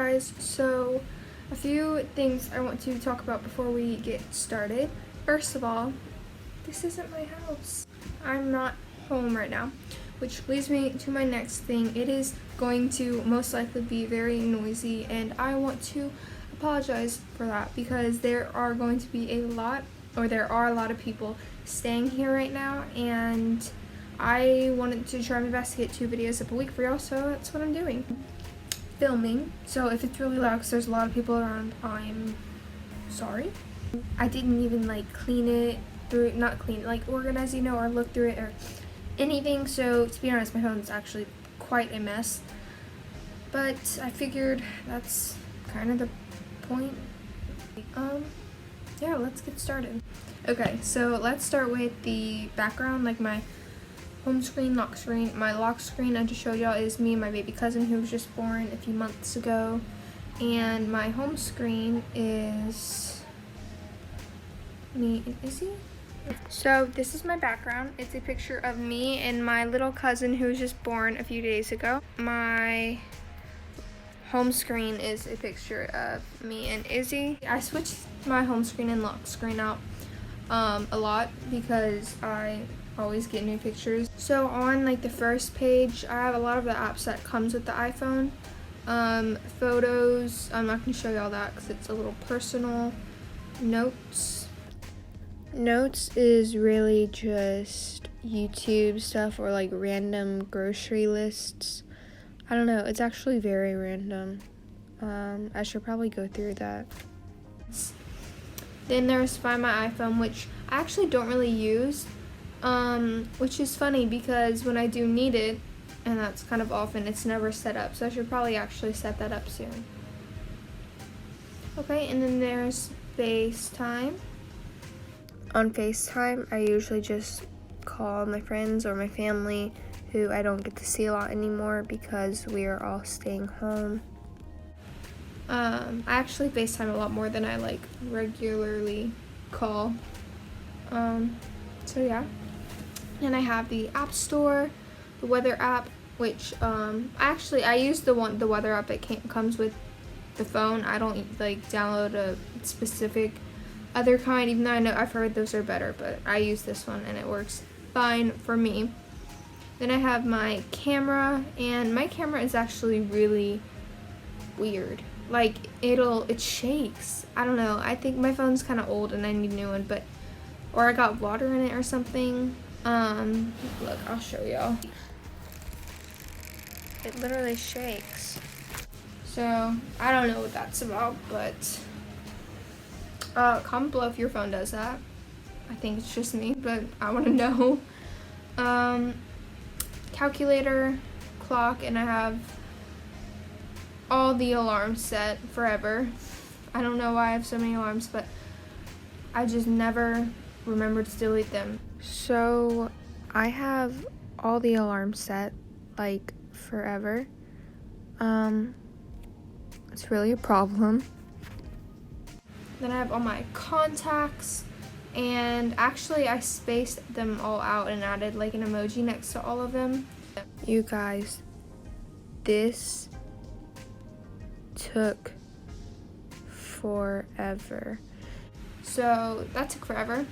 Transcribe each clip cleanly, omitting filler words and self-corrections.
guys, so a few things I want to talk about before we get started. First of all, this isn't my house. I'm not home right now, which leads me to my next thing. It is going to most likely be very noisy, and I want to apologize for that because there are going to be a lot of people staying here right now, and I wanted to try my best to get 2 videos up a week for y'all, so that's what I'm doing. Filming. So if it's really loud because there's a lot of people around, I'm sorry. I didn't even clean it through, not clean it, organize, or look through it or anything. So to be honest, my phone's actually quite a mess. But I figured that's kind of the point. Yeah, let's get started. Okay, so let's start with the background, my home screen, lock screen. My lock screen I just showed y'all is me and my baby cousin who was just born a few months ago. And my home screen is me and Izzy. So this is my background. It's a picture of me and my little cousin who was just born a few days ago. My home screen is a picture of me and Izzy. I switched my home screen and lock screen out a lot because I always get new pictures. So on the first page, I have a lot of the apps that comes with the iPhone. Photos, I'm not going to show y'all that because it's a little personal. Notes is really just YouTube stuff or random grocery lists. I don't know, it's actually very random. I should probably go through that. Then there's Find My iPhone, which I actually don't really use, which is funny because when I do need it, and that's kind of often, it's never set up, so I should probably actually set that up soon. Okay, and then there's FaceTime. On FaceTime, I usually just call my friends or my family who I don't get to see a lot anymore because we are all staying home. I actually FaceTime a lot more than I regularly call. So yeah. And I have the App Store, the weather app, which I use the weather app that comes with the phone. I don't download a specific other kind, even though I know I've heard those are better, but I use this one and it works fine for me. Then I have my camera, and my camera is actually really weird. It shakes. I don't know. I think my phone's kind of old and I need a new one, or I got water in it or something. Look, I'll show y'all. It literally shakes. So, I don't know what that's about, but comment below if your phone does that. I think it's just me, but I want to know. Calculator, clock, and I have all the alarms set forever. I don't know why I have so many alarms, but I just never remember to delete them. So I have all the alarms set forever. It's really a problem. Then I have all my contacts, and actually I spaced them all out and added an emoji next to all of them. You guys, this took forever. So that took forever,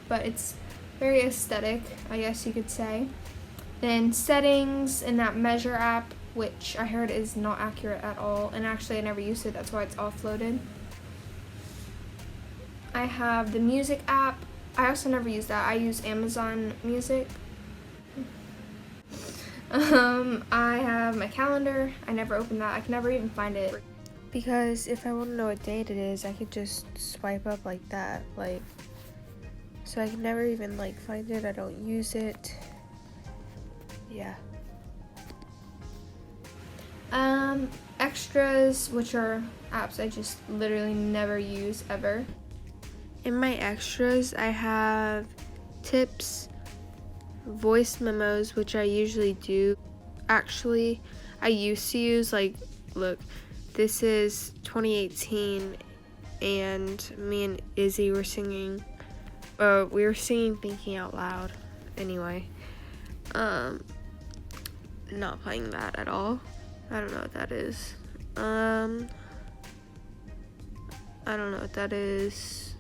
but it's very aesthetic, I guess you could say. Then settings and that measure app, which I heard is not accurate at all, and actually I never used it, that's why it's offloaded. I have the music app. I also never use that. I use Amazon Music. I have my calendar. I never open that. I can never even find it. Because if I want to know what date it is, I could just swipe up like that. So I can never even find it. I don't use it. Yeah. Extras, which are apps I just literally never use ever. In my extras, I have tips, voice memos, which I usually do. Actually, I used to use, look, this is 2018, and me and Izzy were singing, Thinking Out Loud. Anyway, not playing that at all. I don't know what that is. I don't know what that is.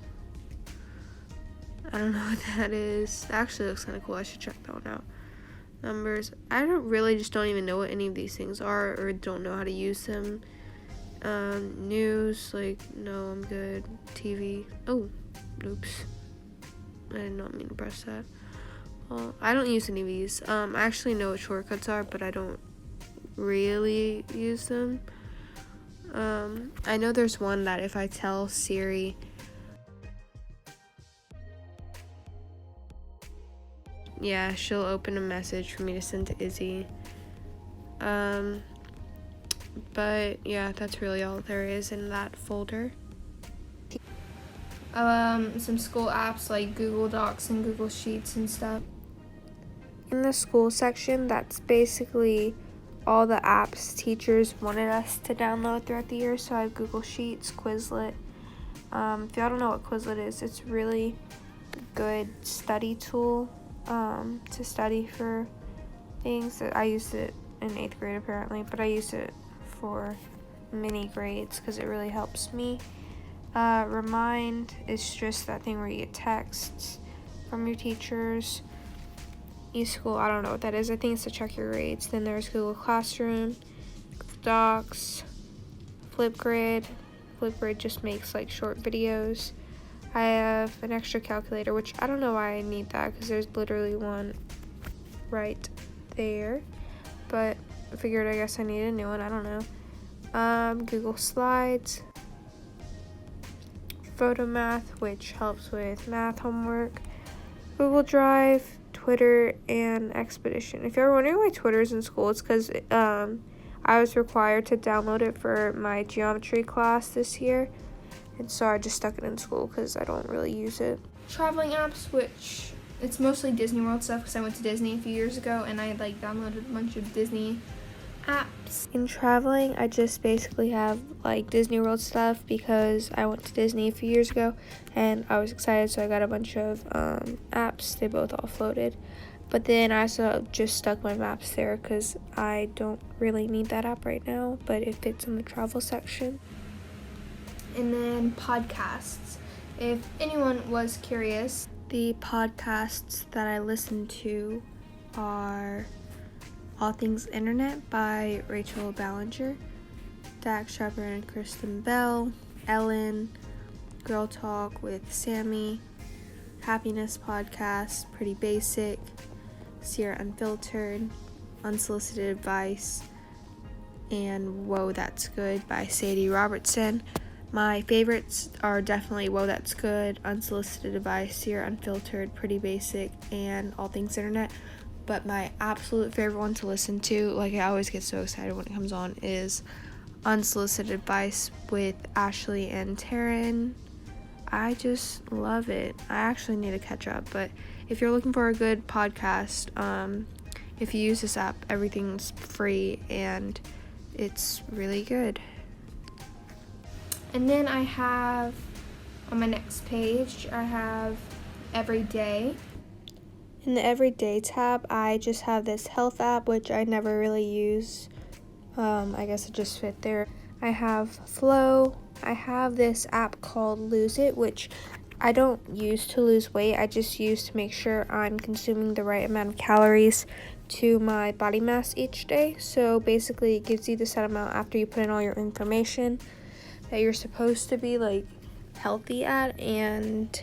It actually looks kind of cool. I should check that one out. Numbers. I don't even know what any of these things are, or don't know how to use them. News, like, no, I'm good. TV. Oh, oops. I did not mean to press that. Well, I don't use any of these. I actually know what shortcuts are, but I don't really use them. I know there's one that if I tell Siri, yeah, she'll open a message for me to send to Izzy. But yeah, that's really all there is in that folder. Some school apps like Google Docs and Google Sheets and stuff. In the school section, that's basically all the apps teachers wanted us to download throughout the year. So I have Google Sheets, Quizlet. If y'all don't know what Quizlet is, it's really good study tool to study for things. I used it in 8th grade apparently, but I used it for mini grades because it really helps me. Remind is just that thing where you get texts from your teachers. eSchool, I don't know what that is. I think it's to check your grades. Then there's Google Classroom, Google Docs, Flipgrid. Flipgrid just makes like short videos. I have an extra calculator, which I don't know why I need that because there's literally one right there. But I figured I guess I need a new one. I don't know. Google Slides, Photomath, which helps with math homework, Google Drive, Twitter, and Expedition. If you're wondering why Twitter's in school, it's because I was required to download it for my geometry class this year, and so I just stuck it in school because I don't really use it. Traveling apps, which it's mostly Disney World stuff because I went to Disney a few years ago and I like downloaded a bunch of Disney apps. In traveling, I just basically have like Disney World stuff because I went to Disney a few years ago and I was excited, so I got a bunch of apps. They both all floated, but then I also just stuck my maps there because I don't really need that app right now, but it fits in the travel section. And then podcasts. If anyone was curious, the podcasts that I listen to are All Things Internet by Rachel Ballinger, Dax Shepard and Kristen Bell, Ellen, Girl Talk with Sammy, Happiness Podcast, Pretty Basic, Sierra Unfiltered, Unsolicited Advice, and Whoa That's Good by Sadie Robertson. My favorites are definitely Whoa That's Good, Unsolicited Advice, Sierra Unfiltered, Pretty Basic, and All Things Internet. But my absolute favorite one to listen to, like I always get so excited when it comes on, is Unsolicited Advice with Ashley and Taryn. I just love it. I actually need to catch up, but if you're looking for a good podcast, if you use this app, everything's free and it's really good. And then I have, on my next page, I have Everyday. In the Everyday tab, I just have this health app, which I never really use. I guess it just fit there. I have Flow. I have this app called Lose It, which I don't use to lose weight. I just use to make sure I'm consuming the right amount of calories to my body mass each day. So basically, it gives you the set amount after you put in all your information that you're supposed to be like healthy at, and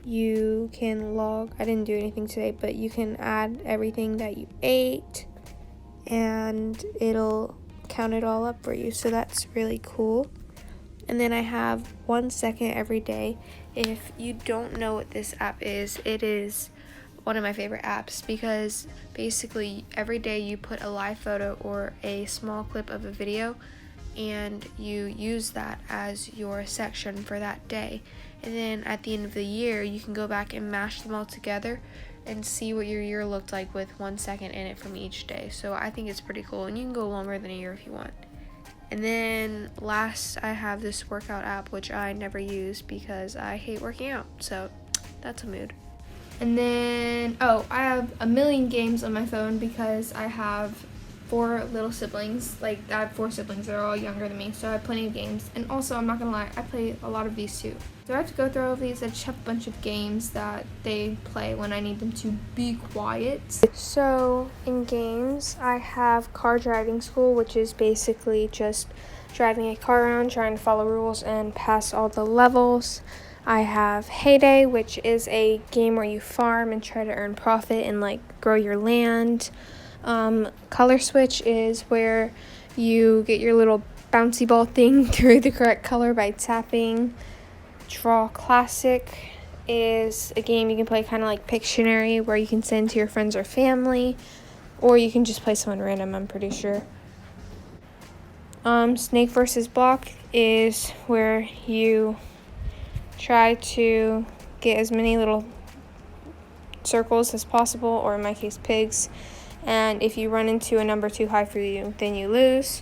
you can log, I didn't do anything today, but you can add everything that you ate and it'll count it all up for you. So that's really cool. And then I have 1 Second Every Day. If you don't know what this app is, it is one of my favorite apps because basically every day you put a live photo or a small clip of a video and you use that as your section for that day. And then at the end of the year, you can go back and mash them all together and see what your year looked like with 1 second in it from each day. So I think it's pretty cool, and you can go longer than a year if you want. And then last, I have this workout app, which I never use because I hate working out. So that's a mood. And then, I have a million games on my phone because I have 4 little siblings. Like, I have 4 siblings that are all younger than me, so I have plenty of games. And also, I'm not gonna lie, I play a lot of these too. So I have to go through all of these. I just have a bunch of games that they play when I need them to be quiet. So in games, I have car driving school, which is basically just driving a car around, trying to follow rules and pass all the levels. I have Heyday, which is a game where you farm and try to earn profit and like grow your land. Color Switch is where you get your little bouncy ball thing through the correct color by tapping. Draw Classic is a game you can play kind of like Pictionary, where you can send to your friends or family, or you can just play someone random, I'm pretty sure. Snake versus Block is where you try to get as many little circles as possible, or in my case pigs, and if you run into a number too high for you, then you lose.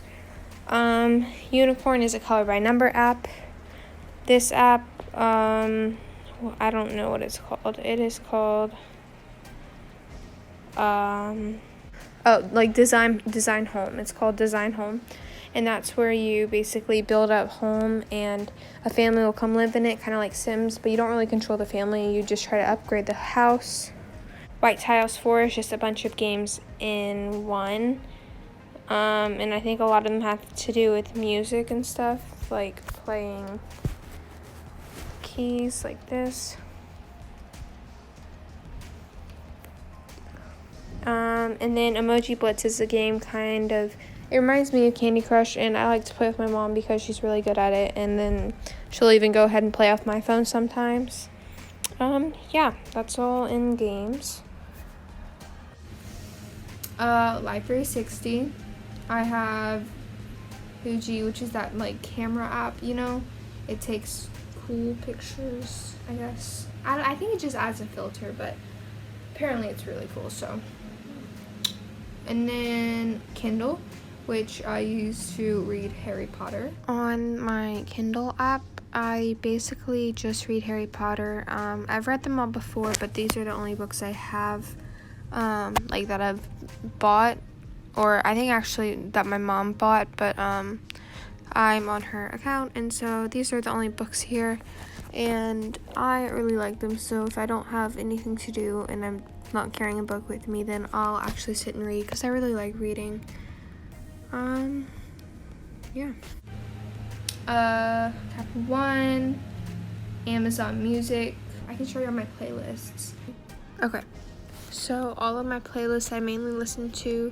Unicorn is a color by number app. This app, I don't know what it's called. It is called Design Home. It's called Design Home. And that's where you basically build a home and a family will come live in it, kind of like Sims, but you don't really control the family. You just try to upgrade the house. White Tiles 4 is just a bunch of games in one. And I think a lot of them have to do with music and stuff, like playing keys like this. And then Emoji Blitz is a game it reminds me of Candy Crush, and I like to play with my mom because she's really good at it, and then she'll even go ahead and play off my phone sometimes. Yeah, that's all in games. Life 360. I have Fuji, which is that like camera app, you know? It takes cool pictures, I guess. I think it just adds a filter, but apparently it's really cool, so. And then Kindle, which I use to read Harry Potter. On my Kindle app, I basically just read Harry Potter. I've read them all before, but these are the only books I have, that I've bought, or I think actually that my mom bought, but I'm on her account, and so these are the only books here, and I really like them. So if I don't have anything to do and I'm not carrying a book with me, then I'll actually sit and read because I really like reading. Yeah. Capital One, Amazon Music. I can show you all my playlists. Okay, so all of my playlists I mainly listen to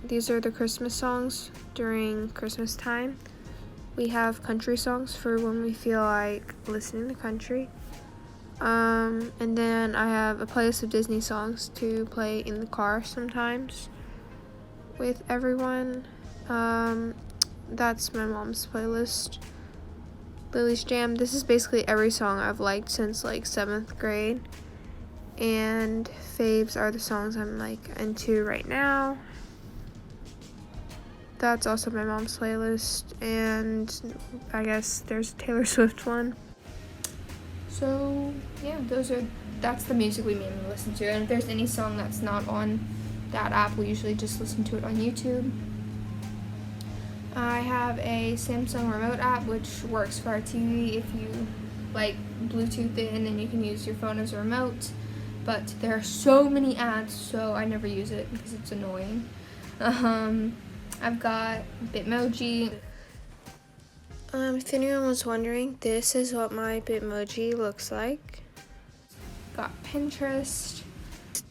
these are the Christmas songs during Christmas time. We have country songs for when we feel like listening to country. And then I have a playlist of Disney songs to play in the car sometimes with everyone. That's my mom's playlist. Lily's Jam. This is basically every song I've liked since like 7th grade. And faves are the songs I'm like into right now. That's also my mom's playlist, and I guess there's a Taylor Swift one. So yeah, that's the music we mainly listen to, and if there's any song that's not on that app, we usually just listen to it on YouTube. I have a Samsung remote app which works for our TV if you like Bluetooth it, and then you can use your phone as a remote, but there are so many ads, so I never use it because it's annoying. I've got Bitmoji. If anyone was wondering, this is what my Bitmoji looks like. Got Pinterest.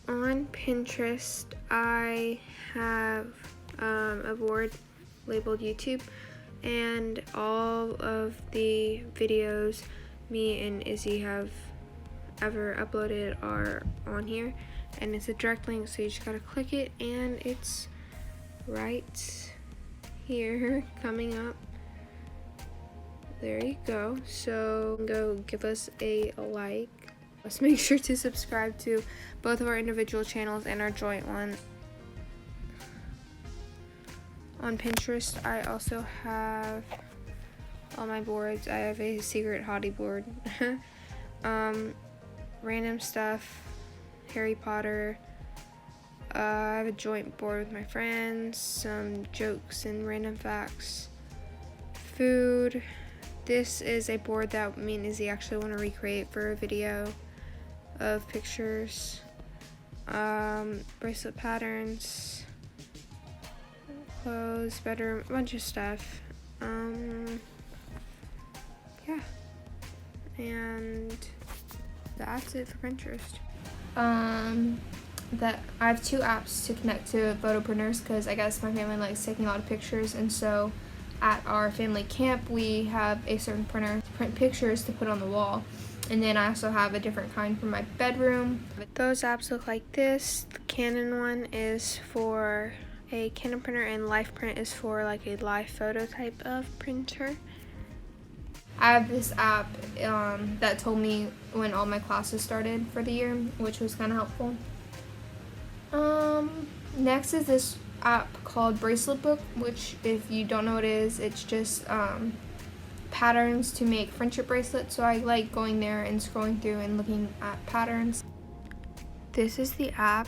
On Pinterest, I have a board labeled YouTube, and all of the videos me and Izzy have ever uploaded are on here, and it's a direct link, so you just gotta click it, and it's right here coming up. There you go. So go give us a like. Let's make sure to subscribe to both of our individual channels and our joint one. On Pinterest, I also have all my boards. I have a secret hottie board. Random stuff, Harry Potter, I have a joint board with my friends, some jokes and random facts, food. This is a board that me and Izzy actually want to recreate for a video of pictures. Bracelet patterns, clothes, bedroom, a bunch of stuff. Yeah, and that's it for Pinterest. That I have 2 apps to connect to photo printers because I guess my family likes taking a lot of pictures, and so at our family camp we have a certain printer to print pictures to put on the wall. And then I also have a different kind for my bedroom. Those apps look like this. The Canon one is for a Canon printer, and Life Print is for like a live photo type of printer. I have this app that told me when all my classes started for the year, which was kind of helpful. Next is this app called Bracelet Book, which if you don't know what it is, it's just patterns to make friendship bracelets. So I like going there and scrolling through and looking at patterns. This is the app.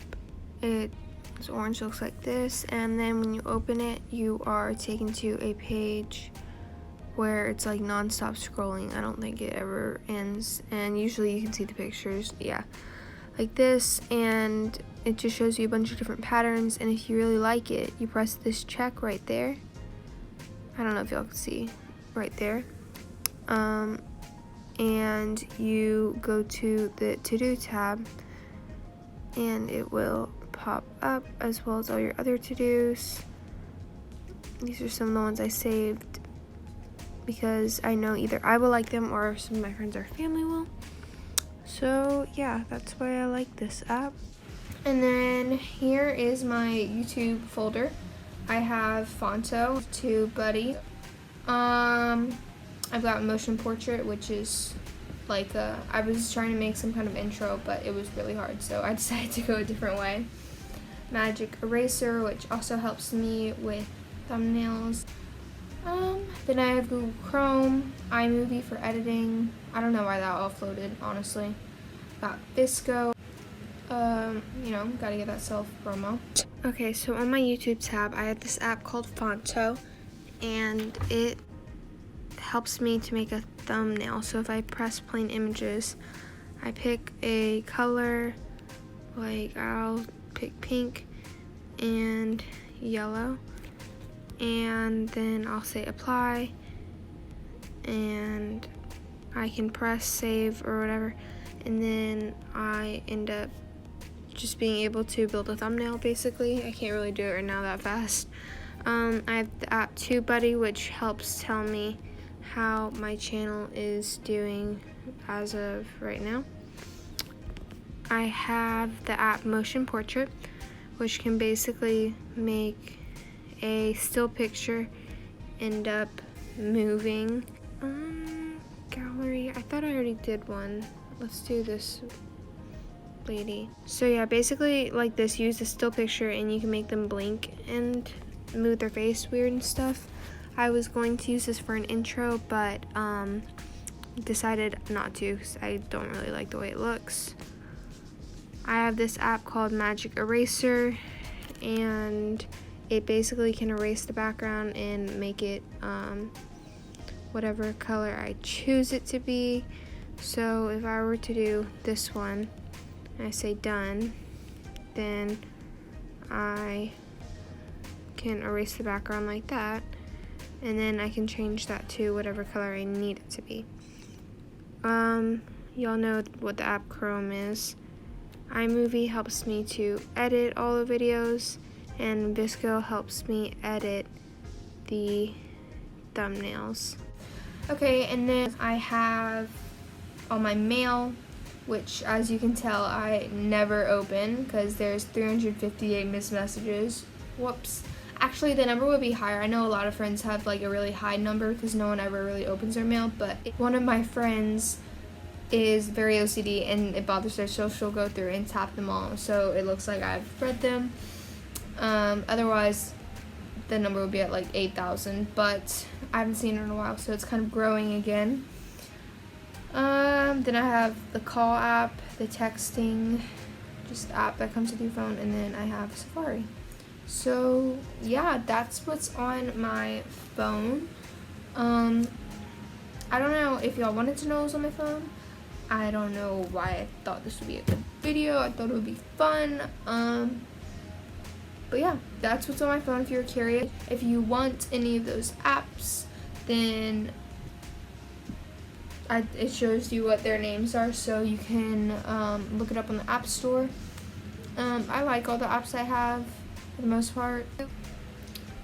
It's orange, looks like this, and then when you open it you are taken to a page where it's like non-stop scrolling. I don't think it ever ends, and usually you can see the pictures, yeah, like this, and it just shows you a bunch of different patterns, and if you really like it you press this check right there. I don't know if y'all can see right there, and you go to the to-do tab and it will pop up as well as all your other to-dos. These are some of the ones I saved because I know either I will like them or some of my friends or family will. So yeah, that's why I like this app. And then here is my YouTube folder. I have Fonto, TubeBuddy. I've got Motion Portrait, which is like I was trying to make some kind of intro, but it was really hard, so I decided to go a different way. Magic Eraser, which also helps me with thumbnails. Then I have Google Chrome, iMovie for editing. I don't know why that all floated, honestly. Got Visco. You know, gotta get that self-promo. Okay, so on my YouTube tab, I have this app called Fonto, and it helps me to make a thumbnail. So if I press plain images, I pick a color, like I'll pick pink and yellow, and then I'll say apply, and I can press save or whatever, and then I end up just being able to build a thumbnail basically. I can't really do it right now that fast. I have the app TubeBuddy, which helps tell me how my channel is doing as of right now. I have the app Motion Portrait, which can basically make a still picture end up moving. Gallery, I thought I already did one. Let's do this lady. So yeah, basically like this, use a still picture and you can make them blink and move their face weird and stuff. I was going to use this for an intro, but decided not to because I don't really like the way it looks. I have this app called Magic Eraser, and it basically can erase the background and make it whatever color I choose it to be. So if I were to do this one and I say done, then I can erase the background like that, and then I can change that to whatever color I need it to be. Y'all know what the app Chrome is. iMovie helps me to edit all the videos, and Visco helps me edit the thumbnails. Okay, and then I have all my mail, which as you can tell I never open because there's 358 missed messages. Whoops. Actually, the number would be higher. I know a lot of friends have like a really high number because no one ever really opens their mail, but one of my friends is very OCD and it bothers her, so she'll go through and tap them all, so it looks like I've read them. Otherwise the number would be at like 8,000, but I haven't seen it in a while, so it's kind of growing again. Then I have the call app, the texting, just app that comes with your phone, and then I have Safari. So yeah, that's what's on my phone. I don't know if y'all wanted to know what was on my phone. I don't know why I thought this would be a good video. I thought it would be fun. But yeah, that's what's on my phone if you're curious. If you want any of those apps, then it shows you what their names are, so you can look it up on the App Store. I like all the apps I have for the most part.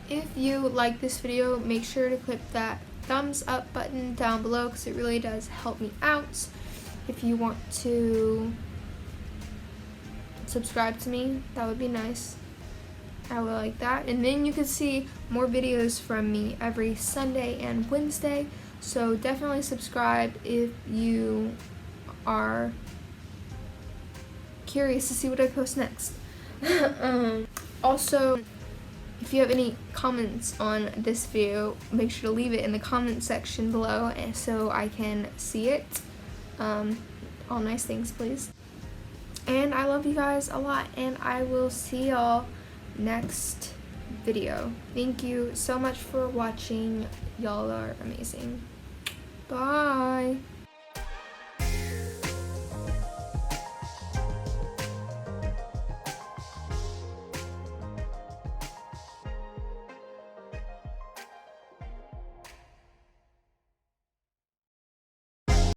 If you like this video, make sure to click that thumbs up button down below because it really does help me out. If you want to subscribe to me, that would be nice. I would like that. And then you can see more videos from me every Sunday and Wednesday. So definitely subscribe if you are curious to see what I post next. Also, if you have any comments on this video, make sure to leave it in the comment section below so I can see it. All nice things, please. And I love you guys a lot, and I will see y'all next video. Thank you so much for watching. Y'all are amazing. Bye.